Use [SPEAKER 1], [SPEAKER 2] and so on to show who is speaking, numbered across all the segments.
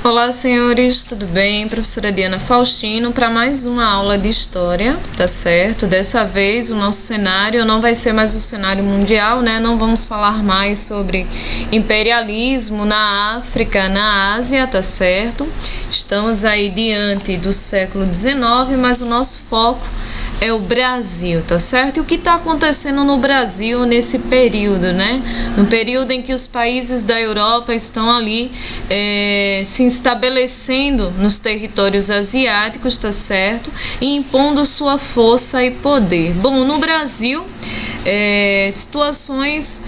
[SPEAKER 1] Olá, senhores, tudo bem? Professora Diana Faustino para mais uma aula de história, tá certo? Dessa vez o nosso cenário não vai ser mais o cenário mundial, né? Não vamos falar mais sobre imperialismo na África, na Ásia, tá certo? Estamos aí diante do século XIX, mas o nosso foco é o Brasil, tá certo? E o que está acontecendo no Brasil nesse período, né? No período em que os países da Europa estão ali se estabelecendo nos territórios asiáticos, tá certo? E impondo sua força e poder. Bom, no Brasil, situações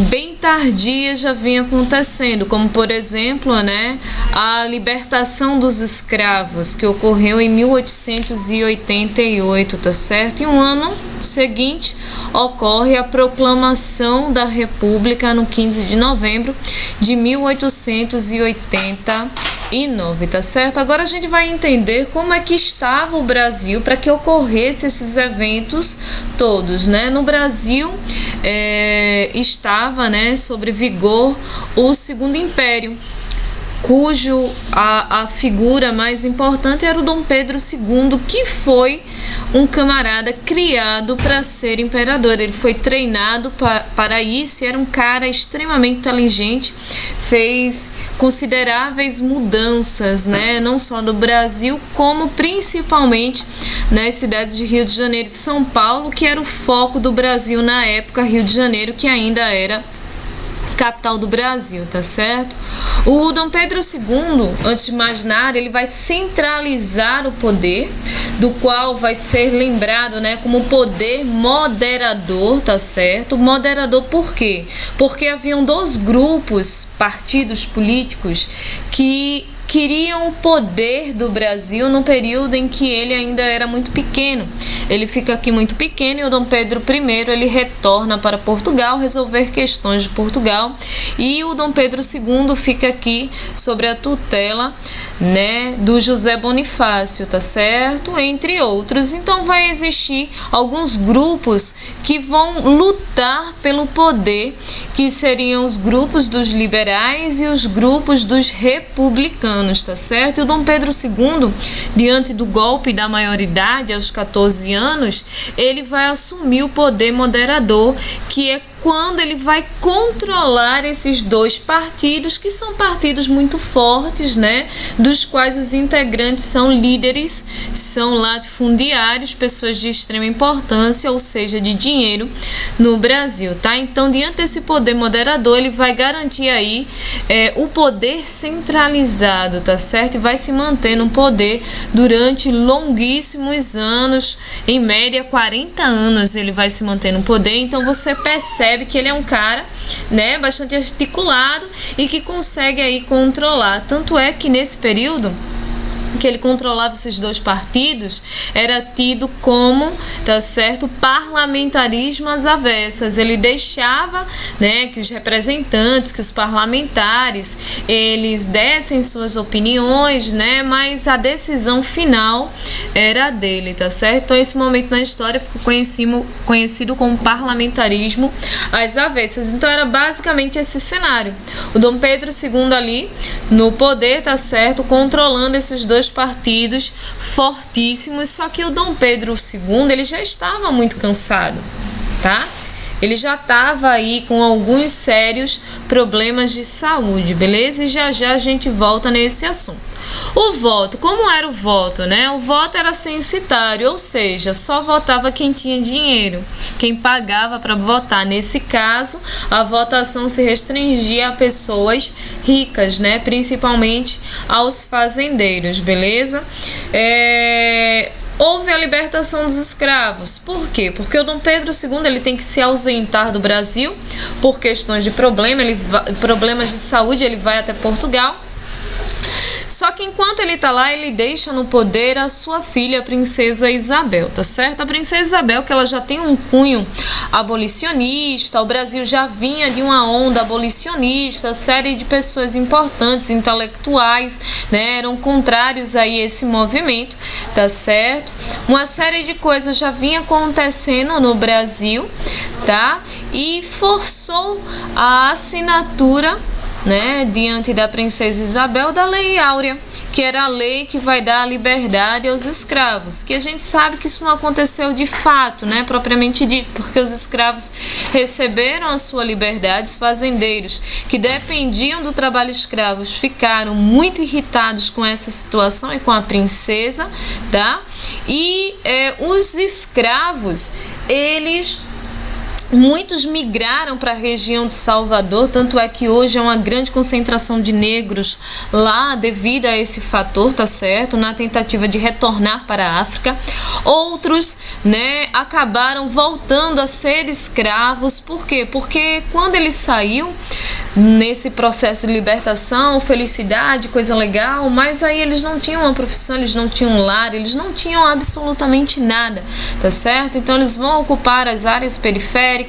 [SPEAKER 1] bem tardias já vinha acontecendo, como por exemplo, a libertação dos escravos, que ocorreu em 1888, tá certo? E um ano seguinte ocorre a proclamação da República no 15 de novembro de 1889, tá certo? Agora a gente vai entender como é que estava o Brasil para que ocorresse esses eventos todos, né? No Brasil estava, sobre vigor o Segundo Império, cujo a figura mais importante era o Dom Pedro II, que foi um camarada criado para ser imperador. Ele foi treinado para isso e era um cara extremamente inteligente, fez consideráveis mudanças, não só no Brasil, como principalmente nas cidades de Rio de Janeiro e São Paulo, que era o foco do Brasil na época. Rio de Janeiro, que ainda era capital do Brasil, tá certo? O Dom Pedro II, antes de mais nada, ele vai centralizar o poder, do qual vai ser lembrado, como poder moderador, tá certo? Moderador por quê? Porque haviam dois grupos, partidos políticos, que queriam o poder do Brasil no período em que ele ainda era muito pequeno. Ele fica aqui muito pequeno e o Dom Pedro I ele retorna para Portugal resolver questões de Portugal, e o Dom Pedro II fica aqui sobre a tutela, do José Bonifácio, tá certo? Entre outros. Então vai existir alguns grupos que vão lutar pelo poder, que seriam os grupos dos liberais e os grupos dos republicanos, tá certo? E o Dom Pedro II, diante do golpe da maioridade aos 14 anos, ele vai assumir o poder moderador, que é quando ele vai controlar esses dois partidos, que são partidos muito fortes, dos quais os integrantes são líderes, são latifundiários, pessoas de extrema importância, ou seja, de dinheiro no Brasil, tá? Então, diante desse poder moderador, ele vai garantir aí o poder centralizado, tá certo? E vai se manter no poder durante longuíssimos anos, em média 40 anos ele vai se manter no poder. Então você percebe que ele é um cara, bastante articulado e que consegue aí controlar. Tanto é que nesse período que ele controlava esses dois partidos, era tido como, tá certo, parlamentarismo às avessas. Ele deixava, que os representantes, que os parlamentares, eles dessem suas opiniões, mas a decisão final era dele, tá certo? Então esse momento na história ficou conhecido como parlamentarismo às avessas. Então era basicamente esse cenário. O Dom Pedro II ali no poder, tá certo, controlando esses dois partidos fortíssimos. Só que o Dom Pedro II ele já estava muito cansado, tá? Ele já estava aí com alguns sérios problemas de saúde, beleza? E já já a gente volta nesse assunto. O voto, como era o voto, O voto era censitário, ou seja, só votava quem tinha dinheiro, quem pagava para votar. Nesse caso, a votação se restringia a pessoas ricas, principalmente aos fazendeiros, beleza? Houve a libertação dos escravos. Por quê? Porque o Dom Pedro II ele tem que se ausentar do Brasil por questões de problemas de saúde. Ele vai até Portugal. Só que enquanto ele tá lá, ele deixa no poder a sua filha, a princesa Isabel, tá certo? A princesa Isabel, que ela já tem um cunho abolicionista, o Brasil já vinha de uma onda abolicionista, série de pessoas importantes, intelectuais, eram contrários a esse movimento, tá certo? Uma série de coisas já vinha acontecendo no Brasil, tá? E forçou a assinatura né, diante da princesa Isabel, da Lei Áurea, que era a lei que vai dar a liberdade aos escravos, que a gente sabe que isso não aconteceu de fato, né, propriamente dito, porque os escravos receberam a sua liberdade, os fazendeiros que dependiam do trabalho escravo ficaram muito irritados com essa situação e com a princesa, tá? E os escravos, muitos migraram para a região de Salvador, tanto é que hoje é uma grande concentração de negros lá devido a esse fator, tá certo? Na tentativa de retornar para a África. Outros, né, acabaram voltando a ser escravos. Por quê? Porque quando eles saíram nesse processo de libertação, felicidade, coisa legal, mas aí eles não tinham uma profissão, eles não tinham um lar, eles não tinham absolutamente nada, tá certo? Então eles vão ocupar as áreas periféricas,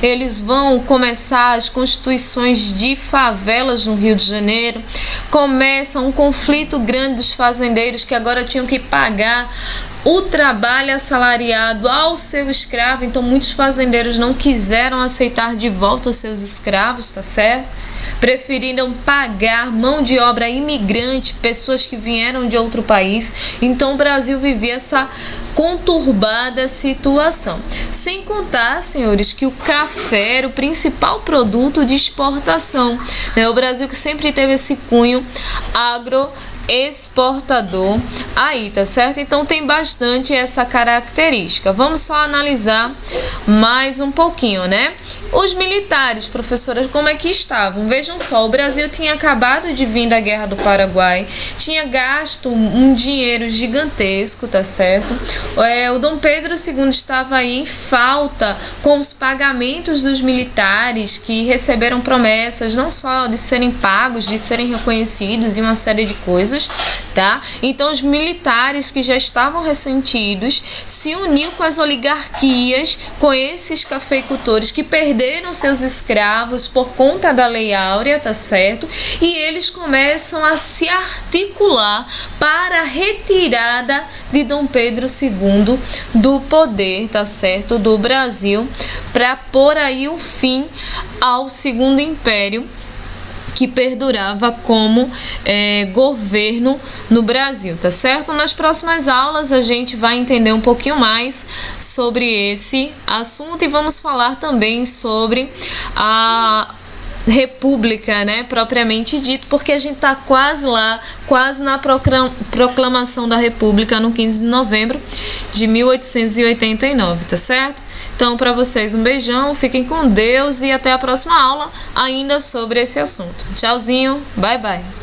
[SPEAKER 1] eles vão começar as constituições de favelas no Rio de Janeiro, começa um conflito grande dos fazendeiros que agora tinham que pagar o trabalho assalariado ao seu escravo. Então muitos fazendeiros não quiseram aceitar de volta os seus escravos, tá certo? Preferiram pagar mão de obra imigrante, pessoas que vieram de outro país. Então o Brasil vivia essa conturbada situação. Sem contar, senhores, que o café era o principal produto de exportação, né? O Brasil que sempre teve esse cunho agroexportador aí, tá certo? Então tem bastante essa característica. Vamos só analisar mais um pouquinho, né? Os militares, professoras, como é que estavam? Vejam só, o Brasil tinha acabado de vir da Guerra do Paraguai, tinha gasto um dinheiro gigantesco, tá certo? O Dom Pedro II estava aí em falta com os pagamentos dos militares que receberam promessas não só de serem pagos, de serem reconhecidos e uma série de coisas, tá? Então os militares que já estavam ressentidos se uniu com as oligarquias, com esses cafeicultores que perderam seus escravos por conta da Lei Áurea, tá certo? E eles começam a se articular para a retirada de Dom Pedro II do poder, tá certo? Do Brasil, para pôr aí um fim ao Segundo Império, que perdurava como governo no Brasil, tá certo? Nas próximas aulas a gente vai entender um pouquinho mais sobre esse assunto e vamos falar também sobre a República, né, propriamente dito, porque a gente está quase lá, quase na proclamação da República no 15 de novembro de 1889, tá certo? Então, para vocês, um beijão, fiquem com Deus e até a próxima aula ainda sobre esse assunto. Tchauzinho, bye bye.